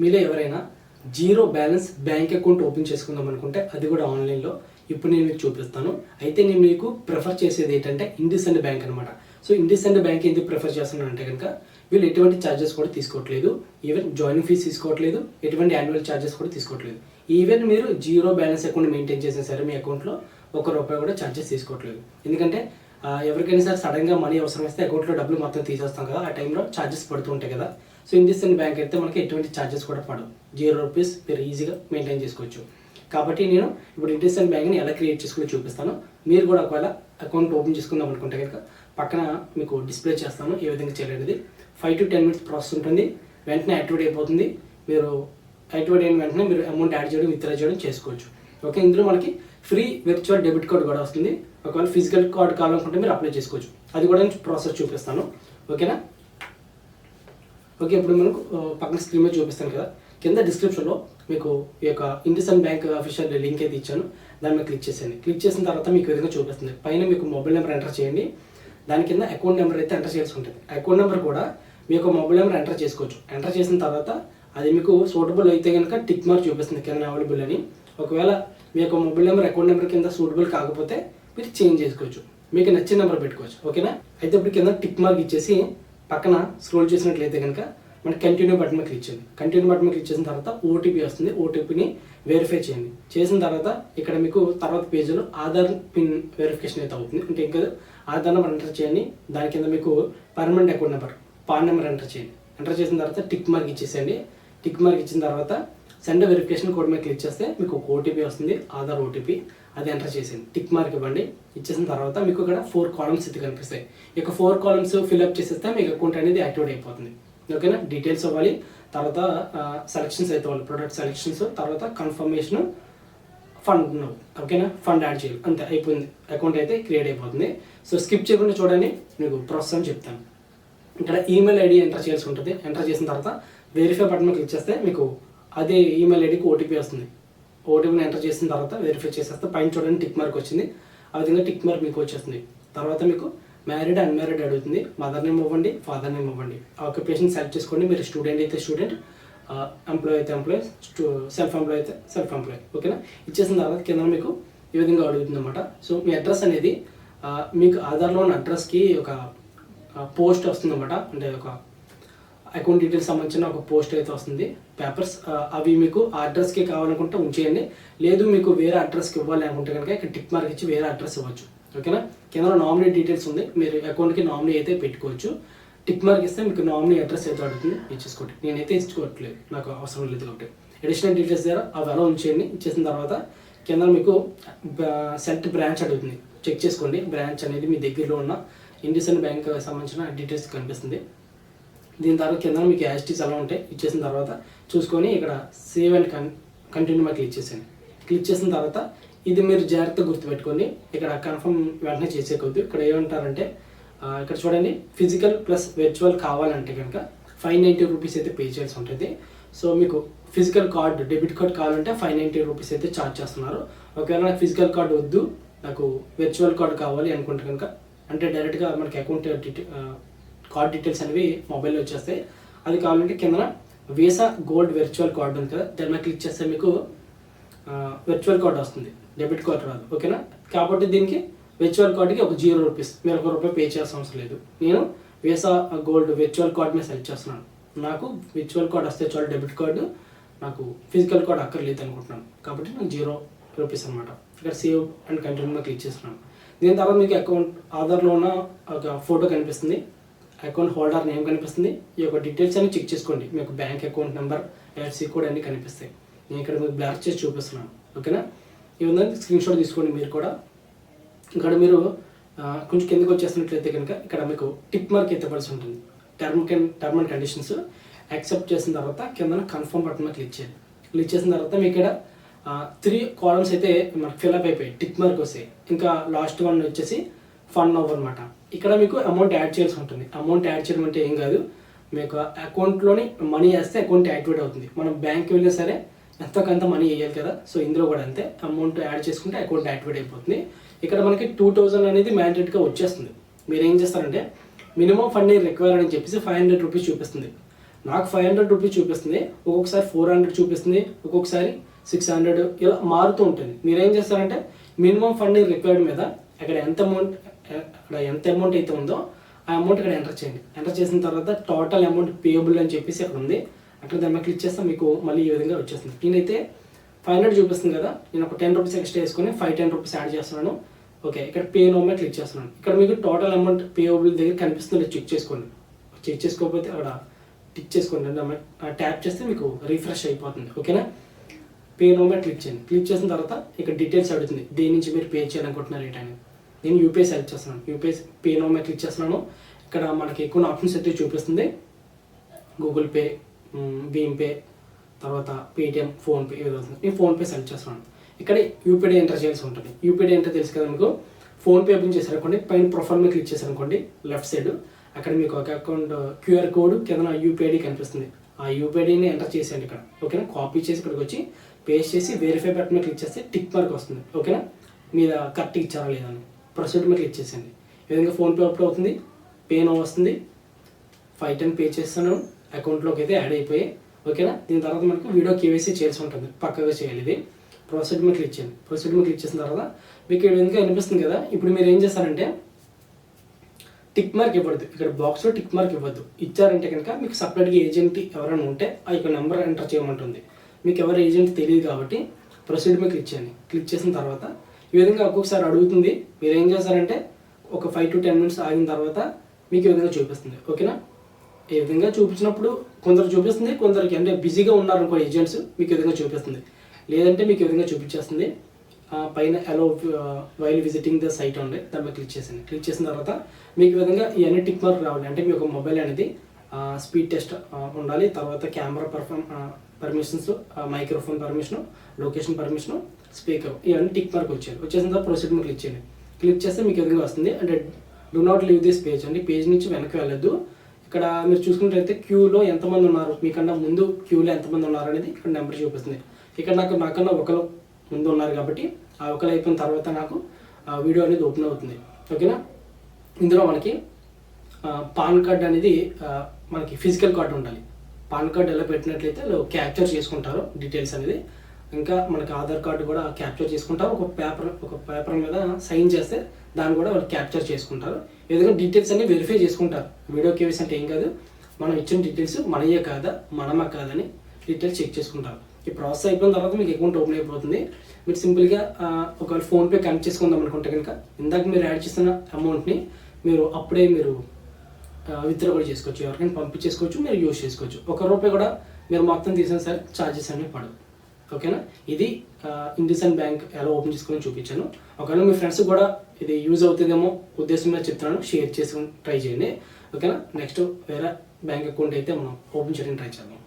మీలో ఎవరైనా zero balance bank account open చేసుకుందాం అనుకుంటే అది కూడా ఆన్లైన్లో ఇప్పుడు నేను మీకు చూపిస్తాను. అయితే నేను మీకు ప్రిఫర్ చేసేది ఏంటంటే ఇండస్ఇండ్ బ్యాంక్ అనమాట. సో ఇండస్ఇండ్ బ్యాంక్ ఎందుకు ప్రిఫర్ చేస్తున్నాను అంటే కనుక వీళ్ళు ఎటువంటి ఛార్జెస్ కూడా తీసుకోవట్లేదు, ఈవెన్ జాయినింగ్ ఫీజు తీసుకోవట్లేదు, ఎటువంటి యాన్యువల్ ఛార్జెస్ కూడా తీసుకోవట్లేదు. ఈవెన్ మీరు జీరో బ్యాలెన్స్ అకౌంట్ మెయింటైన్ చేసినా సరే మీ అకౌంట్లో ₹1 కూడా ఛార్జెస్ తీసుకోవట్లేదు. ఎందుకంటే ఎవరికైనా సరే సడన్గా మనీ అవసరం వస్తే అకౌంట్లో డబ్బులు మొత్తం తీసేస్తాం కదా, ఆ టైంలో ఛార్జెస్ పడుతూ ఉంటాయి కదా. సో ఇండస్ఇండ్ బ్యాంక్ అయితే మనకి ఎటువంటి ఛార్జెస్ కూడా పడవు, ₹0 మీరు ఈజీగా మెయింటైన్ చేసుకోవచ్చు. కాబట్టి నేను ఇప్పుడు ఇండస్ఇండ్ బ్యాంక్ని ఎలా క్రియేట్ చేసుకుని చూపిస్తాను. మీరు కూడా ఒకవేళ అకౌంట్ ఓపెన్ చేసుకుందాం అనుకుంటే కనుక పక్కన మీకు డిస్ప్లే చేస్తాను ఏ విధంగా చేయాలనేది. 5 to 10 minutes ప్రాసెస్ ఉంటుంది, వెంటనే యాక్టివేట్ అయిపోతుంది. మీరు యాక్టివేట్ అయిన వెంటనే మీరు అమౌంట్ యాడ్ చేయడం విత్డ్రా చేయడం చేసుకోవచ్చు. ఓకే, ఇందులో మనకి ఫ్రీ వర్చువల్ డెబిట్ కార్డ్ కూడా వస్తుంది. ఒకవేళ ఫిజికల్ కార్డ్ కావాలనుకుంటే మీరు అప్లై చేసుకోవచ్చు, అది కూడా నేను ప్రాసెస్ చూపిస్తాను. ఓకేనా? ఓకే, ఇప్పుడు మనకు పక్కన స్క్రీన్ మీద చూపిస్తాను కదా, కింద డిస్క్రిప్షన్లో మీకు ఈ యొక్క ఇండస్ఇండ్ బ్యాంక్ అఫీషియల్ లింక్ అయితే ఇచ్చాను, దాని మీద క్లిక్ చేసేయండి. క్లిక్ చేసిన తర్వాత మీకు ఈ విధంగా చూపిస్తుంది. పైన మీకు మొబైల్ నెంబర్ ఎంటర్ చేయండి, దాని కింద అకౌంట్ నెంబర్ అయితే ఎంటర్ చేయాల్సి ఉంటుంది. అకౌంట్ నెంబర్ కూడా మీ యొక్క మొబైల్ నెంబర్ ఎంటర్ చేసుకోవచ్చు. ఎంటర్ చేసిన తర్వాత అది మీకు సూటబుల్ అయితే కనుక టిక్ మార్క్ చూపిస్తుంది కింద అవైలబుల్ అని. ఒకవేళ మీ యొక్క మొబైల్ నెంబర్ అకౌంట్ నెంబర్ కింద సూటబుల్ కాకపోతే మీరు చేంజ్ చేసుకోవచ్చు, మీకు నచ్చిన నెంబర్ పెట్టుకోవచ్చు. ఓకేనా? అయితే ఇప్పుడు కింద టిక్ మార్క్ ఇచ్చేసి పక్కన స్క్రోల్ చేసినట్లయితే కనుక మనకి కంటిన్యూ బటన్ మీద క్లిక్ చేయండి. కంటిన్యూ బటన్ మీద క్లిక్ చేసిన తర్వాత ఓటీపీ వస్తుంది, ఓటీపీని వెరిఫై చేయండి. చేసిన తర్వాత ఇక్కడ మీకు తర్వాత పేజీలో ఆధార్ పిన్ వెరిఫికేషన్ అయితే అవుతుంది. అంటే ఇంకా ఆధార్ నెంబర్ ఎంటర్ చేయండి, దాని కింద మీకు permanent account number pan number enter చేయండి. ఎంటర్ చేసిన తర్వాత టిక్ మార్క్ ఇచ్చేసేయండి. టిక్ మార్క్ ఇచ్చిన తర్వాత సెండ్ వెరిఫికేషన్ కోడ్ మీద క్లిక్ చేస్తే మీకు ఒక ఓటీపీ వస్తుంది, ఆధార్ ఓటీపీ, అది ఎంటర్ చేసేయండి. టిక్ మార్క్ ఇవ్వండి. ఇచ్చేసిన తర్వాత మీకు ఇక్కడ 4 కాలమ్స్ అయితే కనిపిస్తాయి. ఇక 4 కాలమ్స్ ఫిల్అప్ చేసేస్తే మీకు అకౌంట్ అనేది యాక్టివేట్ అయిపోతుంది. ఓకేనా? డీటెయిల్స్ ఇవ్వాలి, తర్వాత సెలెక్షన్స్ అయితే ఇవ్వాలి, ప్రొడక్ట్ సెలెక్షన్స్, తర్వాత కన్ఫర్మేషన్, ఫండ్. ఓకేనా? ఫండ్ యాడ్ చేయాలి, అంతే అయిపోయింది, అకౌంట్ అయితే క్రియేట్ అయిపోతుంది. సో స్కిప్ చేయకుండా చూడండి, మీకు ప్రాసెస్ అని చెప్తాను. ఇక్కడ ఈమెయిల్ ఐడి ఎంటర్ చేయాల్సి ఉంటుంది. ఎంటర్ చేసిన తర్వాత వెరిఫై బటన్ క్లిక్ చేస్తే మీకు అదే ఈమెయిల్ ఐడికి ఓటీపీ వస్తుంది. ఓటీపీని ఎంటర్ చేసిన తర్వాత వెరిఫై చేసేస్తే పైన చూడండి టిక్ మార్క్ వచ్చింది, ఆ విధంగా టిక్ మార్క్ మీకు వచ్చేస్తుంది. తర్వాత మీకు మ్యారీడ్ అన్మ్యారీడ్ అడుగుతుంది, మదర్ నేమ్ ఇవ్వండి, ఫాదర్ నేమ్ ఇవ్వండి, ఆక్యుపేషన్ సెలెక్ట్ చేసుకోండి. మీరు స్టూడెంట్ అయితే స్టూడెంట్, ఎంప్లాయ్ అయితే ఎంప్లాయ్, సెల్ఫ్ ఎంప్లాయ్ అయితే సెల్ఫ్ ఎంప్లాయ్. ఓకేనా? ఇచ్చేసిన తర్వాత కింద మీకు ఈ విధంగా అడుగుతుంది అనమాట. సో మీ అడ్రస్ అనేది మీకు ఆధార్లో ఉన్న అడ్రస్కి ఒక పోస్ట్ వస్తుంది అనమాట. అంటే ఒక అకౌంట్ డీటెయిల్స్ సంబంధించిన ఒక పోస్ట్ అయితే వస్తుంది, పేపర్స్. అవి మీకు ఆ అడ్రస్కి కావాలనుకుంటే ఉంచేయండి, లేదు మీకు వేరే అడ్రస్కి ఇవ్వాలి అనుకుంటే కనుక ఇక్కడ టిక్ మార్క్ ఇచ్చి వేరే అడ్రస్ ఇవ్వచ్చు. ఓకేనా? కింద నామినీ డీటెయిల్స్ ఉంది, మీరు అకౌంట్కి నామినీ అయితే పెట్టుకోవచ్చు. టిక్ మార్క్ ఇస్తే మీకు నామినీ అడ్రస్ అయితే అడుగుతుంది, ఇచ్చేసుకోండి. నేనైతే ఇచ్చుకోవట్లేదు, నాకు అవసరం లేదు కాబట్టి. అడిషనల్ డీటెయిల్స్ ద్వారా అవి అలా ఉంచేయండి. ఇచ్చేసిన తర్వాత కింద మీకు సెలెక్ట్ బ్రాంచ్ అడుగుతుంది, చెక్ చేసుకోండి. బ్రాంచ్ అనేది మీ దగ్గరలో ఉన్న ఇండస్ఇండ్ బ్యాంక్ సంబంధించిన డీటెయిల్స్ కనిపిస్తుంది. దీని తర్వాత కింద మీకు యాస్టీస్ అలా ఉంటాయి. ఇచ్చేసిన తర్వాత చూసుకొని ఇక్కడ సేవ్ అండ్ కంటిన్యూ మీద క్లిక్ చేసేయండి. క్లిక్ చేసిన తర్వాత ఇది మీరు జాగ్రత్తగా గుర్తుపెట్టుకోండి, ఇక్కడ కన్ఫర్మ్ వెంటనే చేసే కొద్ది ఇక్కడ ఏమంటారంటే ఇక్కడ చూడండి, ఫిజికల్ ప్లస్ వర్చువల్ కావాలంటే కనుక ₹590 అయితే పే చేయాల్సి ఉంటుంది. సో మీకు ఫిజికల్ కార్డు డెబిట్ కార్డ్ కావాలంటే ₹590 అయితే ఛార్జ్ చేస్తున్నారు. ఒకవేళ నాకు ఫిజికల్ కార్డు వద్దు, నాకు వర్చువల్ కార్డు కావాలి అనుకుంటే కనుక, అంటే డైరెక్ట్గా మనకి అకౌంట్ కార్డ్ డీటెయిల్స్ అనేవి మొబైల్లో వచ్చేస్తాయి. అది కావాలంటే కింద వీసా గోల్డ్ వర్చువల్ కార్డు ఉంది కదా, దాని మీద క్లిక్ చేస్తే మీకు వర్చువల్ కార్డ్ వస్తుంది, డెబిట్ కార్డ్ రాదు. ఓకేనా? కాబట్టి దీనికి వర్చువల్ కార్డ్కి ఒక ₹0, మీరు ₹1 పే చేయాల్సిన అవసరం లేదు. నేను వీసా గోల్డ్ వర్చువల్ కార్డ్ మీద సెలెక్ట్ చేస్తున్నాను. నాకు వర్చువల్ కార్డ్ వస్తే చాలు, డెబిట్ కార్డు, నాకు ఫిజికల్ కార్డ్ అక్కర్లేదు అనుకుంటున్నాను కాబట్టి నాకు ₹0 అనమాట. ఇక్కడ సేవ్ అండ్ కంటిన్యూ మీద క్లిక్ చేస్తున్నాను. దీని తర్వాత మీకు అకౌంట్ ఆధార్లో ఉన్న ఒక ఫోటో కనిపిస్తుంది, అకౌంట్ హోల్డర్ నేమ్ కనిపిస్తుంది. ఈ యొక్క డీటెయిల్స్ అన్ని చెక్ చేసుకోండి, మీకు bank account number, IFSC code అన్నీ కనిపిస్తాయి. నేను ఇక్కడ మీకు బ్లాక్ చేసి చూపిస్తున్నాను. ఓకేనా? ఈ విధంగా స్క్రీన్ షాట్ తీసుకోండి మీరు కూడా. ఇక్కడ మీరు కొంచెం కిందకి వచ్చేసినట్లయితే కనుక ఇక్కడ మీకు టిక్ మార్క్ అయితే పడిసి ఉంటుంది. టర్మ్ అండ్ కండిషన్స్ యాక్సెప్ట్ చేసిన తర్వాత కింద కన్ఫర్మ్ బటన్ మీద క్లిక్ చేయండి. క్లిక్ చేసిన తర్వాత మీకు ఇక్కడ 3 కాలమ్స్ అయితే మనకు ఫిల్అప్ అయిపోయి టిక్ మార్క్ వస్తాయి. ఇంకా లాస్ట్ వన్ వచ్చేసి ఫండ్ నవ్ అనమాట. ఇక్కడ మీకు అమౌంట్ యాడ్ చేయాల్సి ఉంటుంది. అమౌంట్ యాడ్ చేయడం అంటే ఏం కాదు, మీకు అకౌంట్లోని మనీ వేస్తే అకౌంట్ యాక్టివేట్ అవుతుంది. మనం బ్యాంక్కి వెళ్ళినా సరే ఎంతో కొంత మనీ వేయాలి కదా, సో ఇందులో కూడా అంతే, అమౌంట్ యాడ్ చేసుకుంటే అకౌంట్ యాక్టివేట్ అయిపోతుంది. ఇక్కడ మనకి 2000 అనేది మ్యాండేట్గా వచ్చేస్తుంది. మీరు ఏం చేస్తారంటే మినిమం ఫండింగ్ రిక్వైర్డ్ అని చెప్పేసి ₹500 చూపిస్తుంది. నాకు 500 రూపీస్ చూపిస్తుంది, ఒక్కొక్కసారి 400 చూపిస్తుంది, ఒక్కొక్కసారి 600 ఇలా మారుతూ ఉంటుంది. మీరేం చేస్తారంటే మినిమం ఫండింగ్ రిక్వైర్డ్ మీద అక్కడ ఎంత అమౌంట్ అయితే ఉందో ఆ అమౌంట్ ఇక్కడ ఎంటర్ చేయండి. ఎంటర్ చేసిన తర్వాత టోటల్ అమౌంట్ పేయబుల్ అని చెప్పేసి అక్కడ ఉంది. అక్కడ దాని మీద క్లిక్ చేస్తే మీకు మళ్ళీ ఈ విధంగా వచ్చేస్తుంది. నేనైతే 500 చూపిస్తుంది కదా, నేను ఒక 10 రూపీస్ ఎక్స్ట్రా వేసుకొని 10 రూపీస్ యాడ్ చేస్తున్నాను. ఓకే, ఇక్కడ పే నో మీద క్లిక్ చేస్తున్నాను. ఇక్కడ మీకు టోటల్ అమౌంట్ పేయబుల్ దగ్గర కనిపిస్తుంది, చెక్ చేసుకోండి. చెక్ చేసుకోకపోతే అక్కడ టిక్ చేసుకోండి, ట్యాప్ చేస్తే మీకు రిఫ్రెష్ అయిపోతుంది. ఓకేనా, పే నో మీద క్లిక్ చేయండి. క్లిక్ చేసిన తర్వాత ఇక్కడ డీటెయిల్స్ అడుగుతుంది, దేని నుంచి మీరు పే చేయాలనుకుంటున్నారు ఏంటని. నేను యూపీఐ సెలెక్ట్ చేస్తున్నాను. యూపీఐ పే నో మీద క్లిక్ చేస్తున్నాను. ఇక్కడ మనకి ఎక్కువ ఆప్షన్స్ అయితే చూపిస్తుంది, గూగుల్ పే, భీమ్ పే, తర్వాత పేటిఎం, ఫోన్పే ఏదో వస్తుంది. నేను ఫోన్పే సెలెక్ట్ చేస్తున్నాను. ఇక్కడ యూపీఐ ఎంటర్ చేయాల్సి ఉంటుంది. యూపీఐ అంటే తెలుసు కదా మీకు, ఫోన్పే ఓపెన్ చేశారనుకోండి, పైన ప్రొఫైల్ మీద క్లిక్ చేశారనుకోండి, లెఫ్ట్ సైడ్ అక్కడ మీకు ఒక అకౌంట్ క్యూఆర్ కోడ్ కింద యూపీఐడి కనిపిస్తుంది. ఆ యూపీఐడిని ఎంటర్ చేసేయండి ఇక్కడ. ఓకేనా, కాపీ చేసి ఇక్కడికి వచ్చి పేస్ట్ చేసి వెరిఫై బటన్ మీద క్లిక్ చేస్తే టిక్ మార్క్ వస్తుంది. ఓకేనా, మీద కరెక్ట్ ఇచ్చారా లేదని ప్రొసీడ్ మీద క్లిక్ చేసేయండి. ఈ విధంగా ఫోన్పే అప్లోడ్ అవుతుంది, పే నో వస్తుంది. 510 పే చేస్తాను, అకౌంట్లోకి అయితే యాడ్ అయిపోయి. ఓకేనా, దీని తర్వాత మనకు వీడియో కేవైసీ చేయాల్సి ఉంటుంది, పక్కగా చేయాలి. ఇది ప్రొసీడ్ మీద క్లిక్ చేయండి. ప్రొసీడ్ మీద క్లిక్ చేసిన తర్వాత మీకు ఈ విధంగా అనిపిస్తుంది కదా. ఇప్పుడు మీరు ఏం చేస్తారంటే టిక్ మార్క్ ఇవ్వద్దు, ఇక్కడ బాక్స్లో టిక్ మార్క్ ఇవ్వద్దు. ఇచ్చారంటే కనుక మీకు సపరేట్గా ఏజెంట్ ఎవరైనా ఉంటే ఆ యొక్క నెంబర్ ఎంటర్ చేయమంటుంది. మీకు ఎవరు ఏజెంట్ తెలియదు కాబట్టి ప్రొసీడ్ మీద క్లిక్ చేయండి. క్లిక్ చేసిన తర్వాత ఈ విధంగా ఒక్కొక్కసారి అడుగుతుంది. మీరు ఏం చేస్తారంటే ఒక 5 to 10 మినిట్స్ ఆగిన తర్వాత మీకు ఈ విధంగా చూపిస్తుంది. ఓకేనా, ఈ విధంగా చూపించినప్పుడు కొందరు చూపిస్తుంది, కొందరికి అంటే బిజీగా ఉన్నారనుకో ఏజెంట్స్, మీకు ఈ విధంగా చూపిస్తుంది. లేదంటే మీకు ఈ విధంగా చూపించేస్తుంది. పైన అలో వైల్ విజిటింగ్ ద సైట్ ఉండే దాని మీద క్లిక్ చేసింది. క్లిక్ చేసిన తర్వాత మీకు ఈ విధంగా ఇవన్నీ టిక్ మార్క్ రావాలి. అంటే మీ యొక్క మొబైల్ అనేది స్పీడ్ టెస్ట్ ఉండాలి, తర్వాత camera permissions, microphone permission, location permission, speaker, ఇవన్నీ టిక్ మార్క్ వచ్చేసిన తర్వాత ప్రొసీడ్ మీద క్లిక్ చేయండి. క్లిక్ చేస్తే మీకు ఈ విధంగా వస్తుంది. అంటే do not leave this page అండి, పేజ్ నుంచి వెనక్కి వెళ్ళొద్దు. ఇక్కడ మీరు చూసుకున్నట్లయితే క్యూలో ఎంతమంది ఉన్నారు, మీకన్నా ముందు క్యూలో ఎంతమంది ఉన్నారు అనేది ఇక్కడ నెంబర్ చూపిస్తుంది. ఇక్కడ నాకన్నా ఒకరు ముందు ఉన్నారు కాబట్టి ఆ ఒకరు అయిపోయిన తర్వాత నాకు వీడియో అనేది ఓపెన్ అవుతుంది. ఓకేనా, ఇందులో మనకి పాన్ కార్డ్ అనేది మనకి ఫిజికల్ కార్డు ఉండాలి. పాన్ కార్డ్ ఎలా పెట్టినట్లయితే క్యాప్చర్ చేసుకుంటారు డీటెయిల్స్ అనేది. ఇంకా మనకి ఆధార్ కార్డు కూడా క్యాప్చర్ చేసుకుంటారు. ఒక పేపర్ మీద సైన్ చేస్తే దాన్ని కూడా వాళ్ళు క్యాప్చర్ చేసుకుంటారు. ఈ విధంగా డీటెయిల్స్ అన్ని వెరిఫై చేసుకుంటారు. వీడియో కేవైసీ అంటే ఏం కాదు, మనం ఇచ్చిన డీటెయిల్స్ మనయే కాదా మనమా కాదని డీటెయిల్స్ చెక్ చేసుకుంటారు. ఈ ప్రాసెస్ అయిపోయిన తర్వాత మీకు అకౌంట్ ఓపెన్ అయిపోతుంది. మీరు సింపుల్గా ఒకవేళ ఫోన్పే కనెక్ట్ చేసుకుందాం అనుకుంటే కనుక ఇందాక మీరు యాడ్ చేసిన అమౌంట్ని మీరు అప్పుడే మీరు విత్డ్రా కూడా చేసుకోవచ్చు, ఎవరికైనా పంపించేసుకోవచ్చు, మీరు యూజ్ చేసుకోవచ్చు. ₹1 కూడా మీరు మొత్తం తీసినా సరే ఛార్జెస్ అనేవి పడవు. ఓకేనా, ఇది ఇండియన్ బ్యాంక్ ఎలా ఓపెన్ చేసుకొని చూపించాను. ఒకవేళ మీ ఫ్రెండ్స్ కూడా ఇది యూజ్ అవుతుందేమో ఉద్దేశం మీద చెప్తున్నాను, షేర్ చేసుకొని ట్రై చేయండి. ఓకేనా, నెక్స్ట్ వేరే బ్యాంక్ అకౌంట్ అయితే మనం ఓపెన్ చేయడానికి ట్రై చేద్దాం.